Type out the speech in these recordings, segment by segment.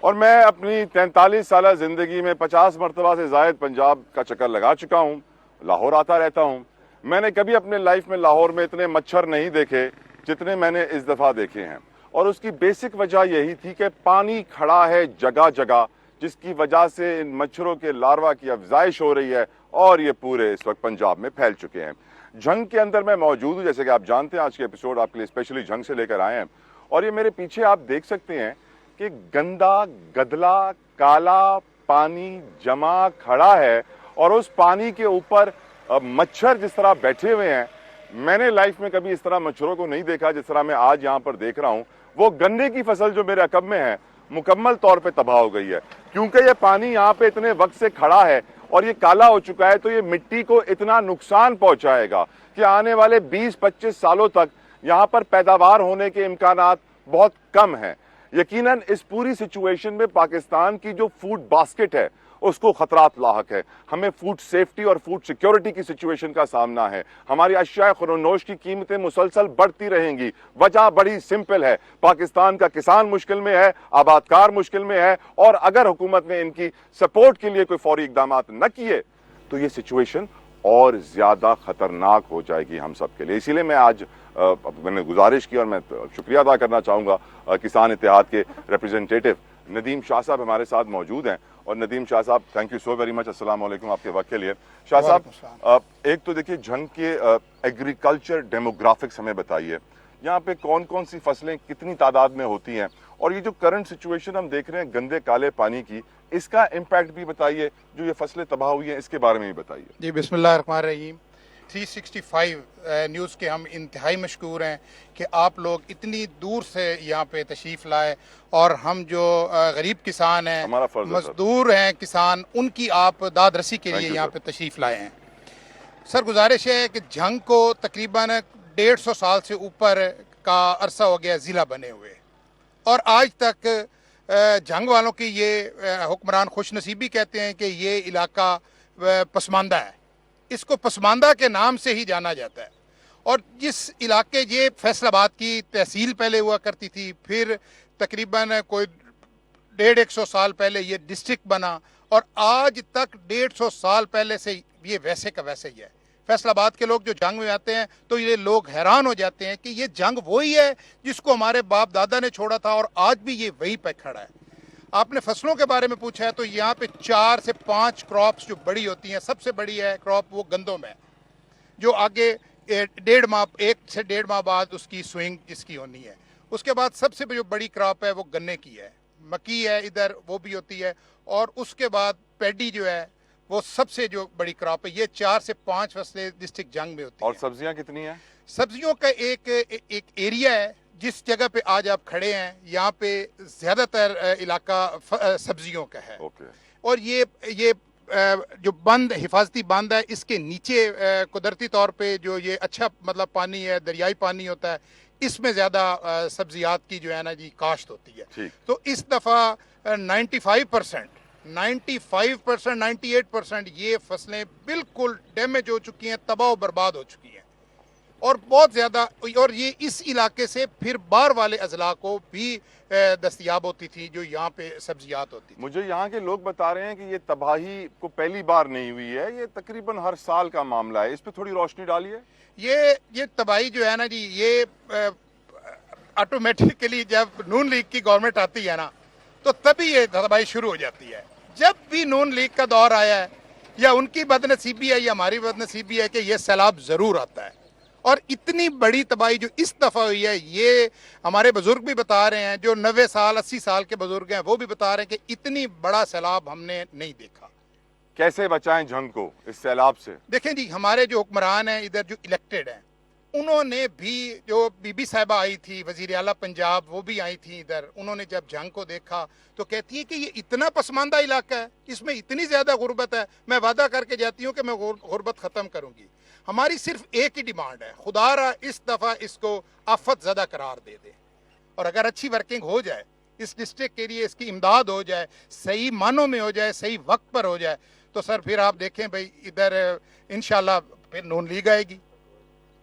اور میں اپنی 43 سالہ زندگی میں 50 مرتبہ سے زائد پنجاب کا چکر لگا چکا ہوں، لاہور آتا رہتا ہوں. میں نے کبھی اپنے لائف میں لاہور میں اتنے مچھر نہیں دیکھے جتنے میں نے اس دفعہ دیکھے ہیں. اور اس کی بیسک وجہ یہی تھی کہ پانی کھڑا ہے جگہ جگہ، جس کی وجہ سے ان مچھروں کے لاروا کی افزائش ہو رہی ہے اور یہ پورے اس وقت پنجاب میں پھیل چکے ہیں. جھنگ کے اندر میں موجود ہوں، جیسے کہ آپ جانتے ہیں آج کے ایپیسوڈ آپ کے لیے اسپیشلی جھنگ سے لے کر آئے ہیں. اور یہ میرے پیچھے آپ دیکھ سکتے ہیں کہ گندا گدلا کالا پانی جمع کھڑا ہے، اور اس پانی کے اوپر مچھر جس طرح بیٹھے ہوئے ہیں. میں نے لائف میں کبھی اس طرح مچھروں کو نہیں دیکھا جس طرح میں آج یہاں پر دیکھ رہا ہوں. وہ گنے کی فصل جو میرے عقب میں ہے مکمل طور پہ تباہ ہو گئی ہے، کیونکہ یہ پانی یہاں پہ اتنے وقت سے کھڑا ہے اور یہ کالا ہو چکا ہے. تو یہ مٹی کو اتنا نقصان پہنچائے گا کہ آنے والے 20-25 سالوں تک یہاں پر پیداوار ہونے کے امکانات بہت کم ہیں. یقیناً اس پوری سچویشن میں پاکستان کی جو فوڈ باسکٹ ہے اس کو خطرات لاحق ہے. ہمیں فوڈ سیفٹی اور فوڈ سیکیورٹی کی سچویشن کا سامنا ہے. ہماری اشیاء خورنوش کی قیمتیں مسلسل بڑھتی رہیں گی. وجہ بڑی سمپل ہے، پاکستان کا کسان مشکل میں ہے، آبادکار مشکل میں ہے، اور اگر حکومت نے ان کی سپورٹ کے لیے کوئی فوری اقدامات نہ کیے تو یہ سچویشن اور زیادہ خطرناک ہو جائے گی ہم سب کے لیے. اسی لیے میں آج میں نے گزارش کی، اور میں شکریہ ادا کرنا چاہوں گا کسان اتحاد کے ریپریزنٹیٹو ندیم شاہ صاحب ہمارے ساتھ موجود ہیں. اور ندیم شاہ صاحب thank you so very much, السلام علیکم آپ کے وقت کے لیے. شاہ صاحب ایک تو دیکھیے جھنگ کے ایگریکلچر ڈیموگرافکس ہمیں بتائیے، یہاں پہ کون کون سی فصلیں کتنی تعداد میں ہوتی ہیں، اور یہ جو کرنٹ سچویشن ہم دیکھ رہے ہیں گندے کالے پانی کی، اس کا امپیکٹ بھی بتائیے. جو یہ فصلیں تباہ ہوئی ہیں اس کے بارے میں بھی بتائیے. جی بسم اللہ الرحمن الرحیم. 365 نیوز کے ہم انتہائی مشکور ہیں کہ آپ لوگ اتنی دور سے یہاں پہ تشریف لائے، اور ہم جو غریب کسان ہیں، ہمارا فرض ہے مزدور ہیں کسان، ان کی آپ داد رسی کے لیے یہاں پہ تشریف لائے ہیں. سر گزارش ہے کہ جھنگ کو تقریباً 150 سال سے اوپر کا عرصہ ہو گیا ضلع بنے ہوئے، اور آج تک جھنگ والوں کی یہ حکمران خوش نصیبی کہتے ہیں کہ یہ علاقہ پسماندہ ہے. اس کو پسماندہ کے نام سے ہی جانا جاتا ہے. اور جس علاقے یہ فیصل آباد کی تحصیل پہلے ہوا کرتی تھی، پھر تقریباً کوئی 150 سال پہلے یہ ڈسٹرکٹ بنا، اور آج تک 150 سال پہلے سے یہ ویسے کا ویسے ہی ہے. فیصل آباد کے لوگ جو جنگ میں آتے ہیں تو یہ لوگ حیران ہو جاتے ہیں کہ یہ جنگ وہی ہے جس کو ہمارے باپ دادا نے چھوڑا تھا، اور آج بھی یہ وہی پہ کھڑا ہے. آپ نے فصلوں کے بارے میں پوچھا ہے تو یہاں پہ 4 سے 5 کراپس جو بڑی ہوتی ہیں. سب سے بڑی ہے کراپ وہ گندم ہے، جو آگے 1 سے 1.5 ماہ بعد اس کی سوئنگ جس کی ہونی ہے. اس کے بعد سب سے جو بڑی کراپ ہے وہ گنے کی ہے. مکی ہے ادھر وہ بھی ہوتی ہے، اور اس کے بعد پیڈی جو ہے وہ سب سے جو بڑی کراپ ہے. یہ 4 سے 5 فصلیں ڈسٹرکٹ جنگ میں ہوتی ہیں. اور سبزیاں کتنی ہیں؟ سبزیوں کا ایک ایریا ہے جس جگہ پہ آج آپ کھڑے ہیں، یہاں پہ زیادہ تر علاقہ سبزیوں کا ہے. اور یہ جو بند حفاظتی بند ہے، اس کے نیچے قدرتی طور پہ جو یہ اچھا مطلب پانی ہے، دریائی پانی ہوتا ہے، اس میں زیادہ سبزیات کی جو ہے نا جی کاشت ہوتی ہے. تو اس دفعہ 95%، 98% یہ فصلیں بالکل ڈیمیج ہو چکی ہیں، تباہ و برباد ہو چکی ہیں. اور بہت زیادہ، اور یہ اس علاقے سے پھر باہر والے اضلاع کو بھی دستیاب ہوتی تھی جو یہاں پہ سبزیات ہوتی تھی. مجھے یہاں کے لوگ بتا رہے ہیں کہ یہ تباہی کو پہلی بار نہیں ہوئی ہے، یہ تقریباً ہر سال کا معاملہ ہے. اس پہ تھوڑی روشنی ڈالیے. یہ تباہی جو ہے نا جی، یہ آٹومیٹکلی جب نون لیگ کی گورنمنٹ آتی ہے نا تو تبھی یہ تباہی شروع ہو جاتی ہے. جب بھی نون لیگ کا دور آیا ہے، یا ان کی بد نصیبی ہے یا ہماری بد نصیبی ہے، کہ یہ سیلاب ضرور آتا ہے. اور اتنی بڑی تباہی جو اس دفعہ ہوئی ہے، یہ ہمارے بزرگ بھی بتا رہے ہیں، جو 90 سال 80 سال کے بزرگ ہیں وہ بھی بتا رہے ہیں کہ اتنی بڑا سیلاب ہم نے نہیں دیکھا. کیسے بچائیں جھنگ کو اس سیلاب سے؟ دیکھیں جی، ہمارے جو حکمران ہیں ادھر جو الیکٹڈ ہیں، انہوں نے بھی، جو بی بی صاحبہ آئی تھی وزیر اعلیٰ پنجاب، وہ بھی آئی تھیں ادھر، انہوں نے جب جنگ کو دیکھا تو کہتی ہے کہ یہ اتنا پسماندہ علاقہ ہے، اس میں اتنی زیادہ غربت ہے، میں وعدہ کر کے جاتی ہوں کہ میں غربت ختم کروں گی. ہماری صرف ایک ہی ڈیمانڈ ہے، خدا را اس دفعہ اس کو آفت زدہ قرار دے دے، اور اگر اچھی ورکنگ ہو جائے اس ڈسٹرکٹ کے لیے، اس کی امداد ہو جائے، صحیح معنوں میں ہو جائے، صحیح وقت پر ہو جائے، تو سر پھر آپ دیکھیں بھائی ادھر انشاءاللہ پھر نون لیگ آئے گی.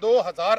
2,000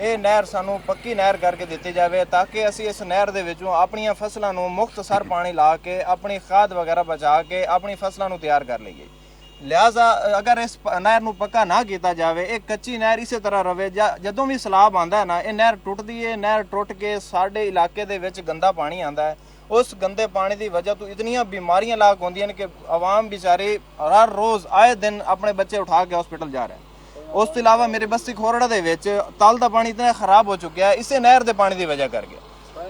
ਇਹ ਨਹਿਰ ਸਾਨੂੰ ਪੱਕੀ ਨਹਿਰ ਕਰਕੇ ਦਿੱਤੀ ਜਾਵੇ ਤਾਂ ਕਿ ਅਸੀਂ ਇਸ ਨਹਿਰ ਦੇ ਵਿੱਚੋਂ ਆਪਣੀਆਂ ਫਸਲਾਂ ਨੂੰ ਮੁਖਤਸਰ ਪਾਣੀ ਲਾ ਕੇ ਆਪਣੀ ਖਾਦ ਵਗੈਰਾ ਬਚਾ ਕੇ ਆਪਣੀ ਫਸਲਾਂ ਨੂੰ ਤਿਆਰ ਕਰ ਲਈਏ। ਲਿਹਾਜ਼ਾ ਅਗਰ ਇਸ ਨਹਿਰ ਨੂੰ ਪੱਕਾ ਨਾ ਕੀਤਾ ਜਾਵੇ, ਇਹ ਕੱਚੀ ਨਹਿਰ ਇਸੇ ਤਰ੍ਹਾਂ ਰਵੇ। ਜਦੋਂ ਵੀ ਸਲਾਬ ਆਉਂਦਾ ਨਾ, ਇਹ ਨਹਿਰ ਟੁੱਟਦੀ ਹੈ। ਨਹਿਰ ਟੁੱਟ ਕੇ ਸਾਡੇ ਇਲਾਕੇ ਦੇ ਵਿੱਚ ਗੰਦਾ ਪਾਣੀ ਆਉਂਦਾ ਹੈ। ਉਸ ਗੰਦੇ ਪਾਣੀ ਦੀ ਵਜ੍ਹਾ ਤੋਂ ਇਤਨੀਆਂ ਬਿਮਾਰੀਆਂ ਲਾਗ ਹੁੰਦੀਆਂ ਨੇ ਕਿ ਆਵਾਮ ਵਿਚਾਰੇ ਹਰ ਰੋਜ਼ ਆਏ ਦਿਨ ਆਪਣੇ ਬੱਚੇ ਉਠਾ ਕੇ ਹਸਪੀਟਲ ਜਾ ਰਹੇ। ਉਸ ਤੋਂ ਇਲਾਵਾ ਮੇਰੇ ਬਸਤੀ ਖੋਰੜਾ ਦੇ ਵਿੱਚ ਤਲ ਦਾ ਪਾਣੀ ਇਤਨਾ ਖਰਾਬ ਹੋ ਚੁੱਕਿਆ ਹੈ ਇਸੇ ਨਹਿਰ ਦੇ ਪਾਣੀ ਦੀ ਵਜ੍ਹਾ ਕਰਕੇ।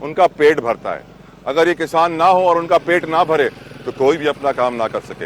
ان کا پیٹ بھرتا ہے. اگر یہ کسان نہ ہو اور ان کا پیٹ نہ بھرے تو کوئی بھی اپنا کام نہ کر سکے.